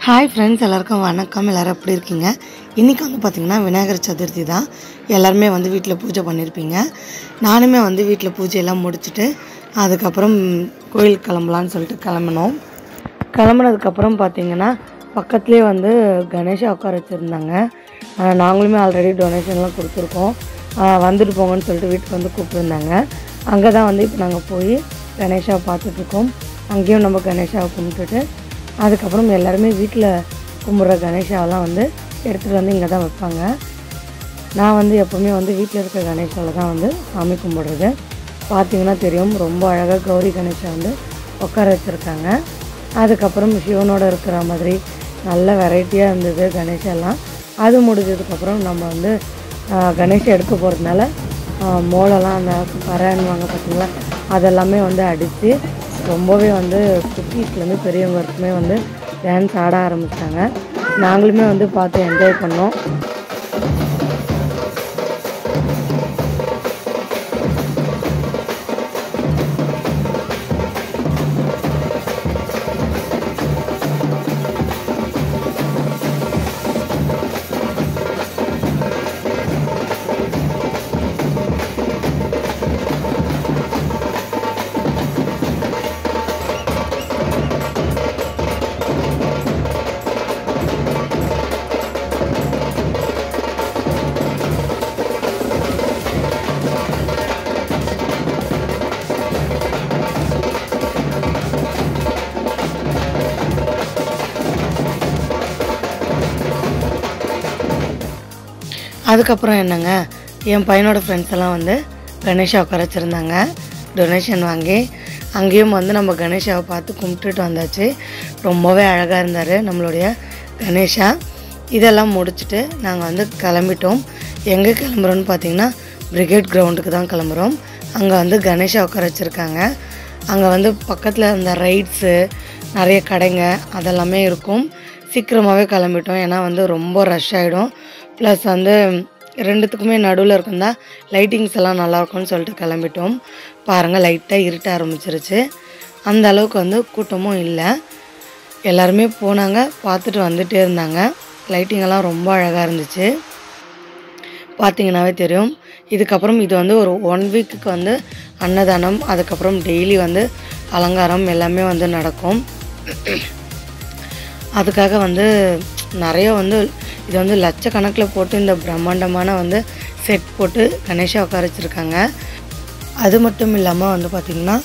Hi friends, எல்லாருக்கும் வணக்கம். எல்லோரும் எப்படி இருக்கீங்க? இன்றைக்கி வந்து பார்த்திங்கன்னா விநாயகர் சதுர்த்தி தான். எல்லாருமே வந்து வீட்டில் பூஜை பண்ணியிருப்பீங்க. நானுமே வந்து வீட்டில் பூஜையெல்லாம் முடிச்சுட்டு அதுக்கப்புறம் கோயிலுக்கு கிளம்பலான்னு சொல்லிட்டு கிளம்புனதுக்கப்புறம் பார்த்திங்கன்னா பக்கத்துலேயே வந்து கணேஷா உட்கார வச்சுருந்தாங்க. நாங்களுமே ஆல்ரெடி டொனேஷன்லாம் கொடுத்துருக்கோம். வந்துட்டு போங்கன்னு சொல்லிட்டு வீட்டுக்கு வந்து கூப்பிட்டுருந்தாங்க. அங்கே தான் வந்து இப்போ நாங்கள் போய் கணேஷாவை பார்த்துட்ருக்கோம். அங்கேயும் நம்ம கணேஷாவை கும்பிட்டுட்டு அதுக்கப்புறம் எல்லாருமே வீட்டில் கும்பிட்ற கணேஷாவெல்லாம் வந்து எடுத்துகிட்டு வந்து இங்கே தான் வைப்பாங்க. நான் வந்து எப்போவுமே வந்து வீட்டில் இருக்க கணேஷாவில் தான் வந்து சாமி கும்பிட்றது. பார்த்திங்கன்னா தெரியும், ரொம்ப அழகாக கௌரி கணேஷா வந்து உட்கார வச்சுருக்காங்க. அதுக்கப்புறம் சிவனோட இருக்கிற மாதிரி நல்ல வெரைட்டியாக இருந்தது கணேஷெல்லாம். அது முடிஞ்சதுக்கப்புறம் நம்ம வந்து கணேஷை எடுக்க போகிறதுனால மோளெல்லாம் அந்த பறைன்னுவாங்க பார்த்திங்களா, அதெல்லாமே வந்து அடித்து ரொம்பவே வந்து குட்டீஸ்லேருந்து பெரியவங்க வரைக்குமே வந்து டான்ஸ் ஆட ஆரம்பிச்சிட்டாங்க. நாங்களுமே வந்து பார்த்து என்ஜாய் பண்ணோம். அதுக்கப்புறம் என்னங்க, என் பையனோட ஃப்ரெண்ட்ஸ் எல்லாம் வந்து கணேஷா உட்கார வச்சுருந்தாங்க. டொனேஷன் வாங்கி அங்கேயும் வந்து நம்ம கணேஷாவை பார்த்து கும்பிட்டுட்டு வந்தாச்சு. ரொம்பவே அழகாக இருந்தார் நம்மளுடைய கணேஷா. இதெல்லாம் முடிச்சுட்டு நாங்கள் வந்து கிளம்பிட்டோம். எங்கே கிளம்புறோன்னு பார்த்திங்கன்னா பிரிகேட் கிரவுண்டுக்கு தான் கிளம்புறோம். அங்கே வந்து கணேஷா உட்கார வச்சுருக்காங்க. அங்கே வந்து பக்கத்தில் இந்த ரைட்ஸு நிறைய கடைங்க அதெல்லாமே இருக்கும். சீக்கிரமாகவே கிளம்பிட்டோம், ஏன்னா வந்து ரொம்ப ரஷ் ஆகிடும். ப்ளஸ் வந்து ரெண்டுத்துக்குமே நடுவில் இருக்குந்தா லைட்டிங்ஸ் எல்லாம் நல்லாயிருக்கும்னு சொல்லிட்டு கிளம்பிட்டோம். பாருங்கள், லைட்டாக இருட்ட ஆரம்பிச்சிருச்சு. அந்த அளவுக்கு வந்து கூட்டமும் இல்லை. எல்லாருமே போனாங்க, பார்த்துட்டு வந்துகிட்டே இருந்தாங்க. லைட்டிங்கெல்லாம் ரொம்ப அழகாக இருந்துச்சு, பார்த்திங்கனாவே தெரியும். இதுக்கப்புறம் இது வந்து ஒரு 1 வீக்குக்கு வந்து அன்னதானம், அதுக்கப்புறம் டெய்லி வந்து அலங்காரம் எல்லாமே வந்து நடக்கும். அதுக்காக வந்து நிறைய வந்து இது வந்து லட்சக்கணக்கில் போட்டு இந்த பிரம்மாண்டமான வந்து செட் போட்டு கணேஷா உட்கார வச்சுருக்காங்க. அது மட்டும் இல்லாமல் வந்து பார்த்திங்கன்னா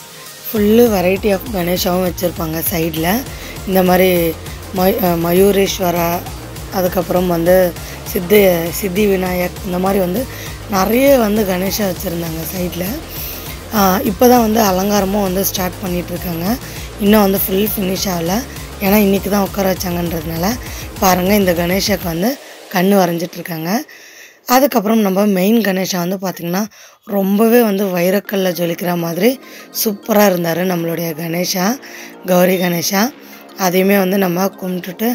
ஃபுல்லு வெரைட்டி ஆஃப் கணேஷாவும் வச்சுருப்பாங்க சைடில். இந்த மாதிரி மயூரேஸ்வரா, அதுக்கப்புறம் வந்து சித்தி விநாயக், இந்த மாதிரி வந்து நிறைய வந்து கணேஷா வச்சுருந்தாங்க சைடில். இப்போ தான் வந்து அலங்காரமும் வந்து ஸ்டார்ட் பண்ணிகிட்ருக்காங்க. இன்னும் வந்து ஃபுல் ஃபினிஷ் ஆகலை, ஏன்னா இன்றைக்கி தான் உட்கார வச்சாங்கன்றதுனால. பாருங்கள், இந்த கணேஷாவுக்கு வந்து கண் வரைஞ்சிட்ருக்காங்க. அதுக்கப்புறம் நம்ம மெயின் கணேஷா வந்து பார்த்திங்கன்னா ரொம்பவே வந்து வைரக்கல்ல ஜொலிக்கிற மாதிரி சூப்பராக இருந்தார் நம்மளுடைய கணேஷா, கௌரி கணேஷா. அதையுமே வந்து நம்ம கும்பிட்டுட்டு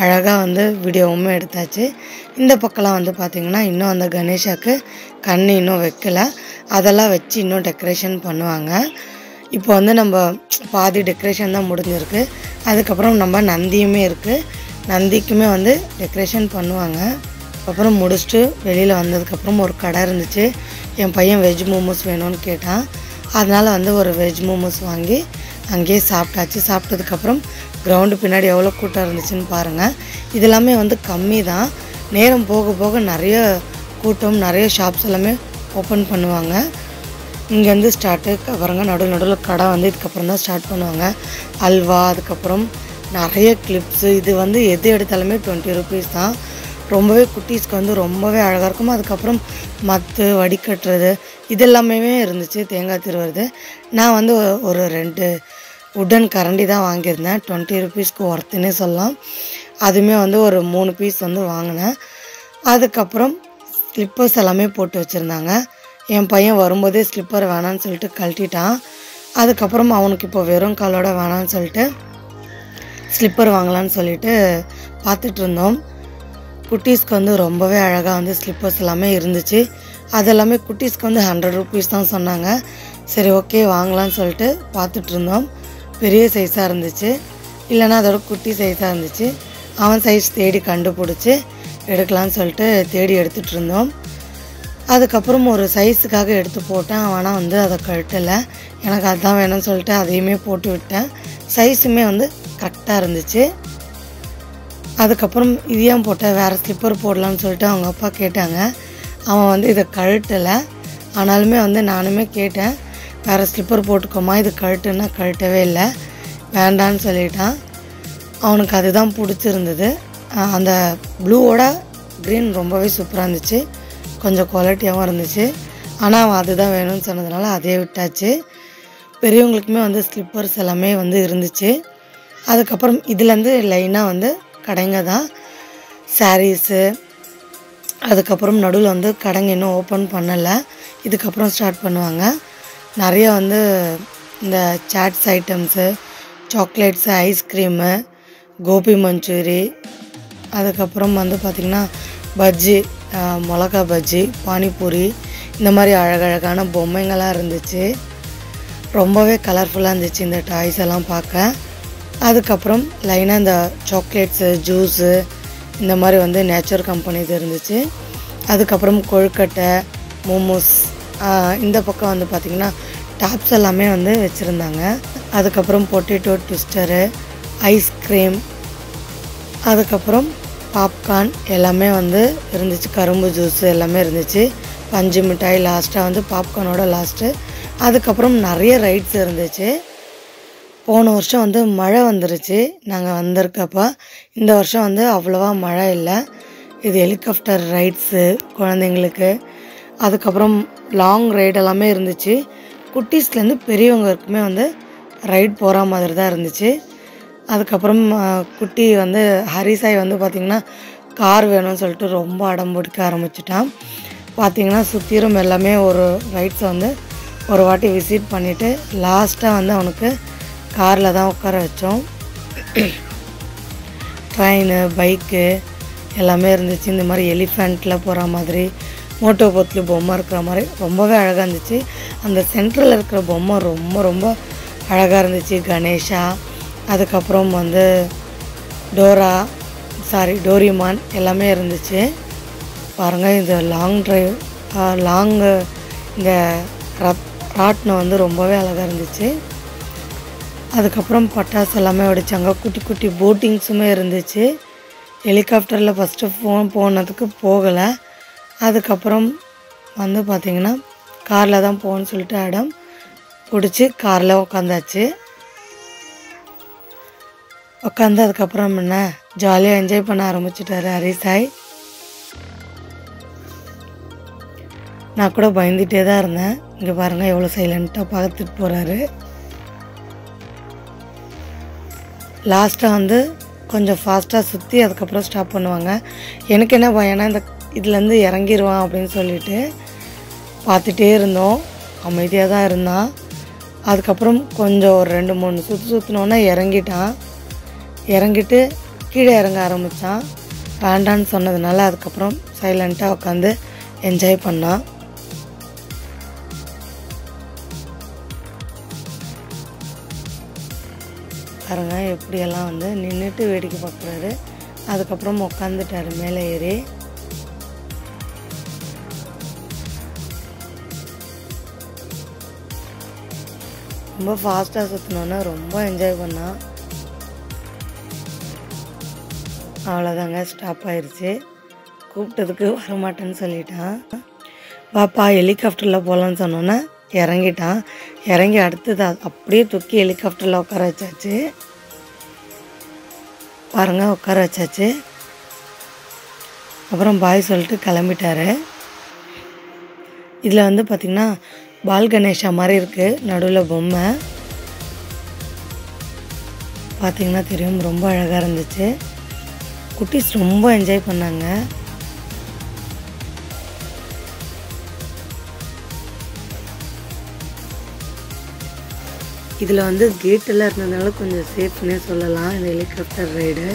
அழகாக வந்து வீடியோவுமே எடுத்தாச்சு. இந்த பக்கம்லாம் வந்து பார்த்திங்கன்னா இன்னும் அந்த கணேஷாவுக்கு கண் இன்னும் வைக்கலை, அதெல்லாம் வச்சு இன்னும் டெக்கரேஷன் பண்ணுவாங்க. இப்போ வந்து நம்ம பாதி டெக்கரேஷன் தான் முடிஞ்சிருக்கு. அதுக்கப்புறம் நம்ம நந்தியுமே இருக்குது, நந்திக்குமே வந்து டெக்கரேஷன் பண்ணுவாங்க. அப்புறம் முடிச்சுட்டு வெளியில் வந்ததுக்கப்புறம் ஒரு கடை இருந்துச்சு. என் பையன் வெஜ் மோமோஸ் வேணும்னு கேட்டான். அதனால் வந்து ஒரு வெஜ் மோமோஸ் வாங்கி அங்கேயே சாப்பிட்டாச்சு. சாப்பிட்டதுக்கப்புறம் கிரவுண்டு பின்னாடி எவ்வளோ கூட்டம் இருந்துச்சுன்னு பாருங்கள். இதெல்லாமே வந்து கம்மி தான். நேரம் போக போக நிறைய கூட்டம், நிறைய ஷாப்ஸ் எல்லாமே ஓப்பன் பண்ணுவாங்க. இங்கேருந்து ஸ்டார்ட்டு பாருங்க, நடுவில் கடை வந்து இதுக்கப்புறம் தான் ஸ்டார்ட் பண்ணுவாங்க. அல்வா, அதுக்கப்புறம் நிறைய கிளிப்ஸு, இது வந்து எது எடுத்தாலுமே 20 ருபீஸ் தான். ரொம்பவே குட்டீஸ்க்கு வந்து ரொம்பவே அழகாக இருக்கும். அதுக்கப்புறம் மத்து வடிகட்டுறது இதெல்லாமே இருந்துச்சு, தேங்காய் திருவுறது. நான் வந்து ஒரு 2 உட்டன் கரண்டி தான் வாங்கியிருந்தேன். 20 ருபீஸ்க்கு ஒர்த்துன்னே சொல்லலாம். அதுவுமே வந்து ஒரு 3 பீஸ் வந்து வாங்கினேன். அதுக்கப்புறம் ஸ்லிப்பர்ஸ் எல்லாமே போட்டு வச்சுருந்தாங்க. என் பையன் வரும்போதே ஸ்லிப்பர் வேணான்னு சொல்லிட்டு கழட்டிட்டான். அதுக்கப்புறம் அவனுக்கு இப்போ வெறும் காலோட வேணான்னு சொல்லிட்டு ஸ்லிப்பர் வாங்கலான்னு சொல்லிட்டு பார்த்துட்டு இருந்தோம். குட்டீஸ்க்கு வந்து ரொம்பவே அழகாக வந்து ஸ்லிப்பர்ஸ் எல்லாமே இருந்துச்சு. அதெல்லாமே குட்டீஸ்க்கு வந்து 100 ருபீஸ் தான் சொன்னாங்க. சரி, ஓகே வாங்கலான்னு சொல்லிட்டு பார்த்துட்டு இருந்தோம். பெரிய சைஸாக இருந்துச்சு, இல்லைனா அதோட குட்டி சைஸாக இருந்துச்சு. அவன் சைஸ் தேடி கண்டுபிடிச்சி எடுக்கலான்னு சொல்லிட்டு தேடி எடுத்துகிட்டு இருந்தோம். அதுக்கப்புறம் ஒரு சைஸுக்காக எடுத்து போட்டேன். ஆனால் வந்து அதை கழட்டலை. எனக்கு அதுதான் வேணும்னு சொல்லிட்டு அதையுமே போட்டு விட்டேன். சைஸுமே வந்து கரெக்டாக இருந்துச்சு. அதுக்கப்புறம் இது ஏன் போட்டேன், வேறு ஸ்லிப்பர் போடலான்னு சொல்லிட்டு அவங்க அப்பா கேட்டாங்க. அவன் வந்து இதை கழட்டலை. ஆனாலுமே வந்து நானுமே கேட்டேன், வேறு ஸ்லிப்பர் போட்டுக்கோமா, இது கழட்டுன்னா கழட்டவே இல்லை, வேண்டான்னு சொல்லிட்டான். அவனுக்கு அதுதான் பிடிச்சிருந்தது. அந்த ப்ளூவோட க்ரீன் ரொம்பவே சூப்பராக இருந்துச்சு, கொஞ்சம் குவாலிட்டியாகவும் இருந்துச்சு. ஆனால் அவன் அதுதான் வேணும்னு சொன்னதுனால அதே விட்டாச்சு. பெரியவங்களுக்குமே வந்து ஸ்லிப்பர்ஸ் எல்லாமே வந்து இருந்துச்சு. அதுக்கப்புறம் இதுலேருந்து லைனாக வந்து கடைங்க தான், சாரீஸு. அதுக்கப்புறம் நடுவில் வந்து கடைங்க இன்னும் ஓப்பன் பண்ணலை, இதுக்கப்புறம் ஸ்டார்ட் பண்ணுவாங்க. நிறைய வந்து இந்த chaats items, chocolates, ice cream, gobi manchurian, அதுக்கப்புறம் வந்து பார்த்திங்கன்னா பஜ்ஜி, மிளகா பஜ்ஜி, பானிபூரி, இந்த மாதிரி அழகழகான பொம்மைங்கள்லாம் இருந்துச்சு. ரொம்பவே கலர்ஃபுல்லாக இருந்துச்சு இந்த டாய்ஸ் எல்லாம் பார்க்க. அதுக்கப்புறம் லைனாக இந்த சாக்லேட்ஸு, ஜூஸு, இந்த மாதிரி வந்து நேச்சர் கம்பெனி இது இருந்துச்சு. அதுக்கப்புறம் கொழுக்கட்டை, மோமோஸ், இந்த பக்கம் வந்து பார்த்திங்கன்னா டாப்ஸ் எல்லாமே வந்து வச்சுருந்தாங்க. அதுக்கப்புறம் பொட்டேட்டோ ட்விஸ்டரு, ஐஸ்கிரீம், அதுக்கப்புறம் பாப்கார்ன் எல்லாமே வந்து இருந்துச்சு. கரும்பு ஜூஸு எல்லாமே இருந்துச்சு. பஞ்சு மிட்டாய், லாஸ்ட்டாக வந்து பாப்கார்னோட லாஸ்ட்டு. அதுக்கப்புறம் நிறைய ரைட்ஸ் இருந்துச்சு. போன வருஷம் வந்து மழை வந்துருச்சு நாங்கள் வந்திருக்கப்போ. இந்த வருஷம் வந்து அவ்வளோவா மழை இல்லை. இது ஹெலிகாப்டர் ரைட்ஸு குழந்தைங்களுக்கு. அதுக்கப்புறம் லாங் ரைட் எல்லாமே இருந்துச்சு. குட்டீஸ்லேருந்து பெரியவங்க வரைக்குமே வந்து ரைட் போகிற மாதிரி தான் இருந்துச்சு. அதுக்கப்புறம் குட்டி வந்து ஹரிசாய் வந்து பார்த்திங்கன்னா கார் வேணும்னு சொல்லிட்டு ரொம்ப அடம் பிடிக்க ஆரம்பிச்சிட்டான். பார்த்திங்கன்னா சுற்றிலும் எல்லாமே ஒரு ரைட்ஸை வந்து ஒரு வாட்டி விசிட் பண்ணிவிட்டு லாஸ்ட்டாக வந்து அவனுக்கு காரில் தான் உட்கார வச்சோம். ட்ரெயினு, பைக்கு எல்லாமே இருந்துச்சு. இந்த மாதிரி எலிஃபெண்ட்டில் போகிற மாதிரி, மோட்டோ பொத்லு பொம்மை இருக்கிற மாதிரி ரொம்பவே அழகாக இருந்துச்சு. அந்த சென்ட்ரலில் இருக்கிற பொம்மை ரொம்ப ரொம்ப அழகாக இருந்துச்சு. கணேஷா, அதுக்கப்புறம் வந்து டோரிமான் எல்லாமே இருந்துச்சு. பாருங்கள், இந்த லாங்கு இந்த ராட்னம் வந்து ரொம்பவே அழகாக இருந்துச்சு. அதுக்கப்புறம் பட்டாசு எல்லாமே வெடிச்சாங்க. குட்டி குட்டி போட்டிங்ஸுமே இருந்துச்சு. ஹெலிகாப்டரில் ஃபஸ்ட்டு போனதுக்கு போகலை. அதுக்கப்புறம் வந்து பார்த்திங்கன்னா காரில் தான் போகணுன்னு சொல்லிட்டு இடம் பிடிச்சி காரில் உட்காந்தாச்சு. உட்காந்து அதுக்கப்புறம் என்ன ஜாலியாக என்ஜாய் பண்ண ஆரம்பிச்சிட்டாரு ஹரிசாய். நான் கூட பயந்துகிட்டே தான் இருந்தேன். இங்கே பாருங்கள் எவ்வளோ சைலண்ட்டாக பார்த்துட்டு போகிறாரு. லாஸ்ட்டாக வந்து கொஞ்சம் ஃபாஸ்ட்டாக சுற்றி அதுக்கப்புறம் ஸ்டாப் பண்ணுவாங்க. எனக்கு என்ன பயம்னா இந்த இதுலேருந்து இறங்கிடுவான் அப்படின்னு சொல்லிட்டு பார்த்துட்டே இருந்தோம். அமைதியாக தான் இருந்தான். அதுக்கப்புறம் கொஞ்சம் ஒரு 2-3 சுற்றினோன்னே இறங்கிட்டான். இறங்கிட்டு கீழே இறங்க ஆரம்பித்தான். வேண்டான்னு சொன்னதுனால அதுக்கப்புறம் சைலண்ட்டாக உட்காந்து என்ஜாய் பண்ணான். பாருங்க எப்படியெல்லாம் வந்து நின்றுட்டு வேடிக்கை பார்க்குறாரு. அதுக்கப்புறம் உட்காந்துட்டாரு மேலே ஏறி. ரொம்ப ஃபாஸ்ட்டாக சுற்றினோன்னா ரொம்ப என்ஜாய் பண்ணான். அவ்வளோதாங்க, ஸ்டாப் ஆயிடுச்சு. கூப்பிட்டதுக்கு வரமாட்டேன்னு சொல்லிட்டான். பாப்பா ஹெலிகாப்டரில் போகலான்னு சொன்னோன்னே இறங்கிட்டான். இறங்கி அடுத்தது அப்படியே தூக்கி ஹெலிகாப்டரில் உட்கார வச்சாச்சு. பாருங்கள், உட்கார வச்சாச்சு. அப்புறம் பாய் சொல்லிட்டு கிளம்பிட்டாரு. இதில் வந்து பார்த்திங்கன்னா பால் கணேஷா மாதிரி இருக்குது நடுவில் பொம்மை. பார்த்திங்கன்னா தெரியும், ரொம்ப அழகாக இருந்துச்சு. குட்டீஸ் ரொம்ப என்ஜாய் பண்ணாங்க. இதில் வந்து கேட்டெல்லாம் இருந்ததுனால கொஞ்சம் சேஃப்னே சொல்லலாம் இந்த ஹெலிகாப்டர் ரைடு.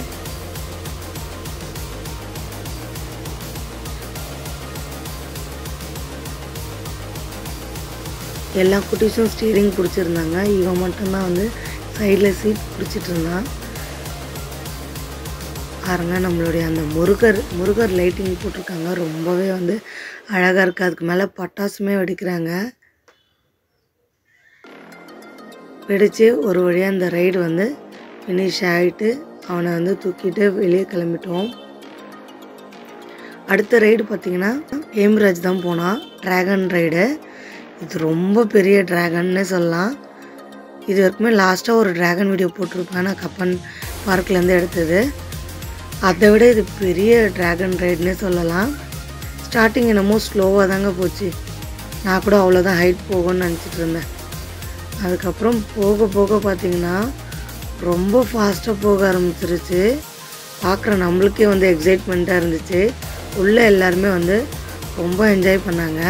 எல்லா குட்டீஸும் ஸ்டீரிங் பிடிச்சிருந்தாங்க. இவன் மட்டும்தான் வந்து சைடில் சீட் பிடிச்சிட்டு இருந்தான். பாருங்கள் நம்மளுடைய அந்த முருகர் லைட்டிங் போட்டிருக்காங்க. ரொம்பவே வந்து அழகாக இருக்குது. அதுக்கு மேலே பட்டாசுமே வெடிக்கிறாங்க. வெடித்து ஒரு வழியாக அந்த ரைடு வந்து ஃபினிஷ் ஆகிட்டு அவனை வந்து தூக்கிட்டு வெளியே கிளம்பிட்டோம். அடுத்த ரைடு பார்த்திங்கன்னா ஹேம்ராஜ் தான் போனான். Dragon ride. இது ரொம்ப பெரிய ட்ராகன்னே சொல்லலாம். இது வரைக்குமே லாஸ்ட்டாக ஒரு ட்ராகன் வீடியோ போட்டிருப்பேன் நான் கப்பன் பார்க்லேருந்து எடுத்தது. அதை விட இது பெரிய ட்ராகன் ரைடுன்னே சொல்லலாம். ஸ்டார்டிங் என்னமோ ஸ்லோவாக தாங்க போச்சு. நான் கூட அவ்வளோதான் ஹைட் போகும்னு நினச்சிட்டு இருந்தேன். அதுக்கப்புறம் போக போக பார்த்திங்கன்னா ரொம்ப ஃபாஸ்ட்டாக போக ஆரம்பிச்சிருச்சு. பார்க்குற நம்மளுக்கே வந்து எக்ஸைட்மெண்ட்டாக இருந்துச்சு. உள்ளே எல்லாருமே வந்து ரொம்ப என்ஜாய் பண்ணாங்க.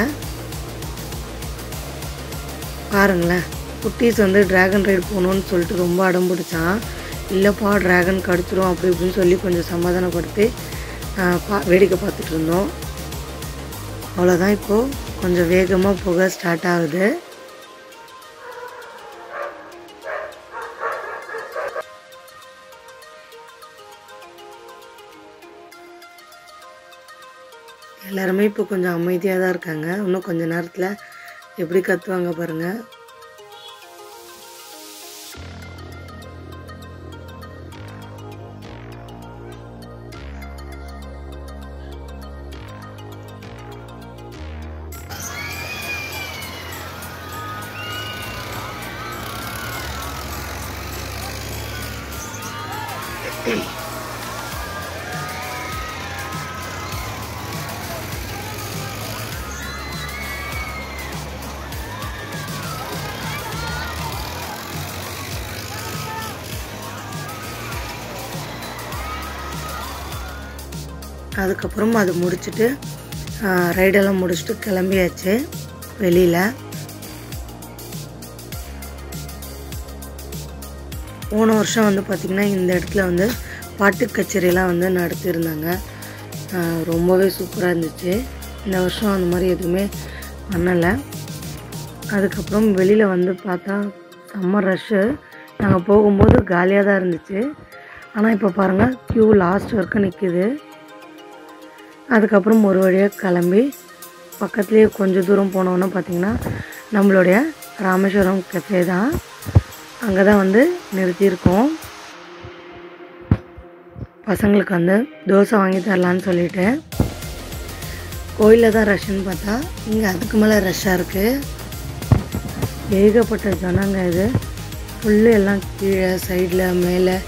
பாருங்களேன், குட்டீஸ் வந்து ட்ராகன் ரைடு போகணுன்னு சொல்லிட்டு ரொம்ப அடம் பிடிச்சான். இல்லைப்பா ட்ராகன் கடிச்சிடும் அப்படி இப்படின்னு சொல்லி கொஞ்சம் சமாதானப்படுத்தி வேடிக்கை பார்த்துட்டு இருந்தோம். அவ்வளோதான். இப்போது கொஞ்சம் வேகமாக போக ஸ்டார்ட் ஆகுது. எல்லாருமே இப்போ கொஞ்சம் அமைதியாக தான் இருக்காங்க. இன்னும் கொஞ்சம் நேரத்தில் எப்படி கத்துவாங்க பாருங்கள். அதுக்கப்புறம் அது முடிச்சுட்டு ரைடெல்லாம் முடிச்சுட்டு கிளம்பியாச்சு வெளியில். போன வருஷம் வந்து பார்த்திங்கன்னா இந்த இடத்துல வந்து பாட்டு கச்சேரியெல்லாம் வந்து நடத்தியிருந்தாங்க. ரொம்பவே சூப்பராக இருந்துச்சு. இந்த வருஷம் அந்த மாதிரி எதுவுமே பண்ணலை. அதுக்கப்புறம் வெளியில் வந்து பார்த்தா செம்ம ரஷ்ஷு. நாங்கள் போகும்போது காலியாக தான் இருந்துச்சு. ஆனால் இப்போ பாருங்கள் க்யூ லாஸ்ட் வரைக்கும் நிற்கிது. அதுக்கப்புறம் ஒரு வழியாக கிளம்பி பக்கத்துலேயே கொஞ்சம் தூரம் போனோன்னா பார்த்திங்கன்னா நம்மளுடைய ராமேஸ்வரம் கஃபே தான். அங்கே தான் வந்து நிறுத்தியிருக்கோம். பசங்களுக்கு வந்து தோசை வாங்கி தரலான்னு சொல்லிவிட்டு கோயிலில் தான் ரஷ்ன்னு பார்த்தா இங்கே அதுக்கு மேலே ரஷ்ஷாக இருக்குது. ஏகப்பட்ட ஜனங்க. இது ஃபுல்லு எல்லாம் கீழே சைடில் மேலே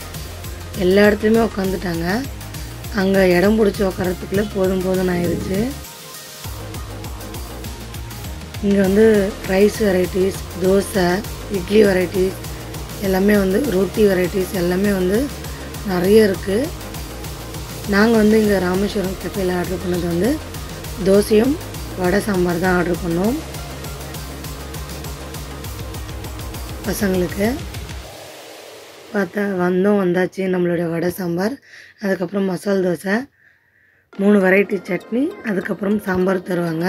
எல்லா இடத்துலையுமே உட்காந்துட்டாங்க. அங்கே இடம் பிடிச்சி உட்காரத்துக்குள்ளே போதும் ஆயிடுச்சு. இங்கே வந்து rice varieties, dosa, idli varieties எல்லாமே வந்து ரொட்டி வெரைட்டிஸ் எல்லாமே வந்து நிறைய இருக்குது. நாங்கள் வந்து இங்கே ராமேஸ்வரம் கஃபேல ஆர்டர் பண்ணது வந்து தோசையும் வடை சாம்பார் தான் ஆர்டர் பண்ணோம் பசங்களுக்கு. பார்த்தா வந்தாச்சு நம்மளுடைய வடை சாம்பார், அதுக்கப்புறம் மசால் தோசை, 3 வெரைட்டி சட்னி, அதுக்கப்புறம் சாம்பார் தருவாங்க.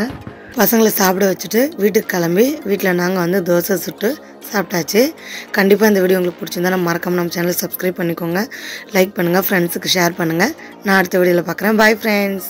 பசங்களை சாப்பிட வச்சுட்டு வீட்டுக்கு கிளம்பி வீட்டில் நாங்கள் வந்து தோசை சுட்டு சாப்பிட்டாச்சு. கண்டிப்பாக இந்த வீடியோ உங்களுக்கு பிடிச்சிருந்தா மறக்காம நம்ம சேனலை சப்ஸ்கிரைப் பண்ணிக்கோங்க, லைக் பண்ணுங்கள், ஃப்ரெண்ட்ஸுக்கு ஷேர் பண்ணுங்கள். நான் அடுத்த வீடியோவில் பார்க்குறேன். Bye friends.